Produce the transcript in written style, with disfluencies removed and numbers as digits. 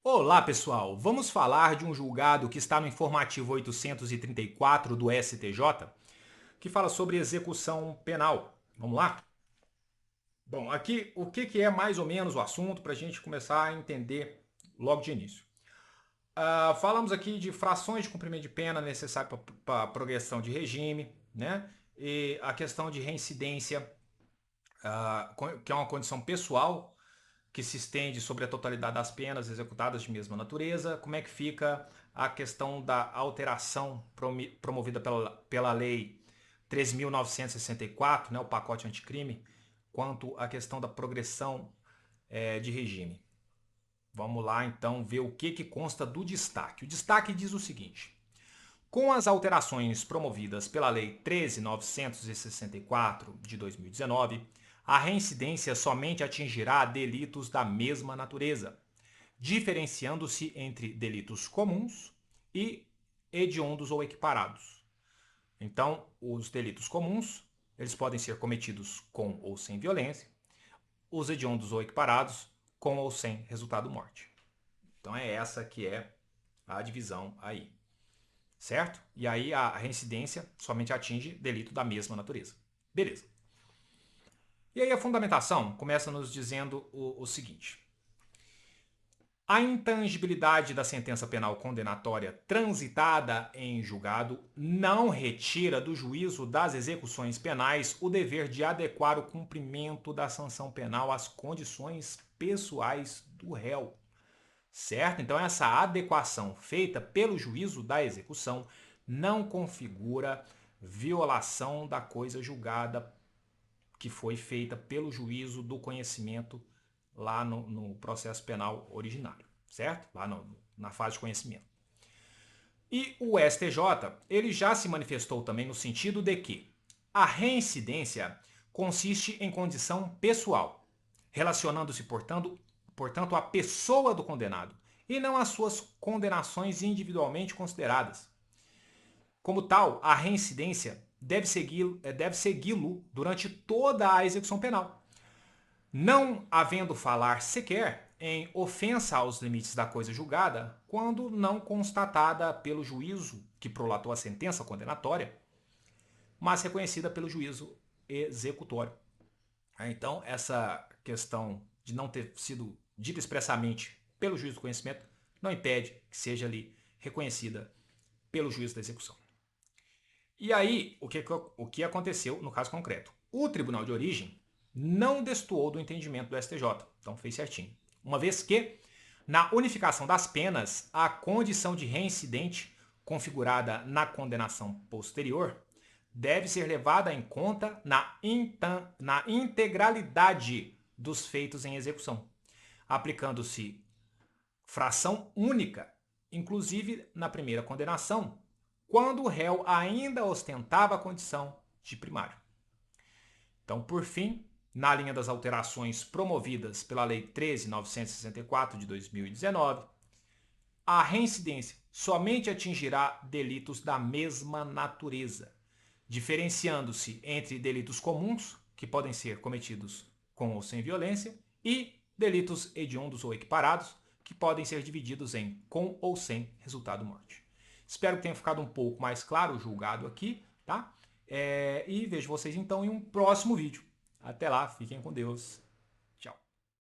Olá, pessoal! Vamos falar de um julgado que está no informativo 834 do STJ, que fala sobre execução penal. Vamos lá? Bom, aqui o que é mais ou menos o assunto para a gente começar a entender logo de início. Falamos aqui de frações de cumprimento de pena necessárias para a progressão de regime, né? E a questão de reincidência, que é uma condição pessoal que se estende sobre a totalidade das penas executadas de mesma natureza. Como é que fica a questão da alteração promovida pela Lei 13.964, né, o pacote anticrime, quanto à questão da progressão de regime. Vamos lá então ver o que consta do destaque. O destaque diz o seguinte: com as alterações promovidas pela Lei 13.964 de 2019, a reincidência somente atingirá delitos da mesma natureza, diferenciando-se entre delitos comuns e hediondos ou equiparados. Então, os delitos comuns, eles podem ser cometidos com ou sem violência, os hediondos ou equiparados, com ou sem resultado morte. Então é essa que é a divisão aí. Certo? E aí a reincidência somente atinge delito da mesma natureza. Beleza. E aí a fundamentação começa nos dizendo o seguinte: a intangibilidade da sentença penal condenatória transitada em julgado não retira do juízo das execuções penais o dever de adequar o cumprimento da sanção penal às condições pessoais do réu. Certo? Então, essa adequação feita pelo juízo da execução não configura violação da coisa julgada que foi feita pelo juízo do conhecimento lá no processo penal originário, certo? Lá na fase de conhecimento. E o STJ, ele já se manifestou também no sentido de que a reincidência consiste em condição pessoal, relacionando-se, portanto, à pessoa do condenado e não às suas condenações individualmente consideradas. Como tal, a reincidência deve segui-lo durante toda a execução penal, não havendo falar sequer em ofensa aos limites da coisa julgada quando não constatada pelo juízo que prolatou a sentença condenatória, mas reconhecida pelo juízo executório. Então, essa questão de não ter sido dita expressamente pelo juiz do conhecimento não impede que seja ali reconhecida pelo juiz da execução. E aí, o que aconteceu no caso concreto? O tribunal de origem não destoou do entendimento do STJ, então fez certinho. Uma vez que, na unificação das penas, a condição de reincidente configurada na condenação posterior deve ser levada em conta na integralidade dos feitos em execução, aplicando-se fração única, inclusive na primeira condenação, quando o réu ainda ostentava a condição de primário. Então, por fim, na linha das alterações promovidas pela Lei 13.964 de 2019, a reincidência somente atingirá delitos da mesma natureza, diferenciando-se entre delitos comuns, que podem ser cometidos com ou sem violência, e delitos hediondos ou equiparados, que podem ser divididos em com ou sem resultado morte. Espero que tenha ficado um pouco mais claro o julgado aqui, tá? E vejo vocês então em um próximo vídeo. Até lá, fiquem com Deus.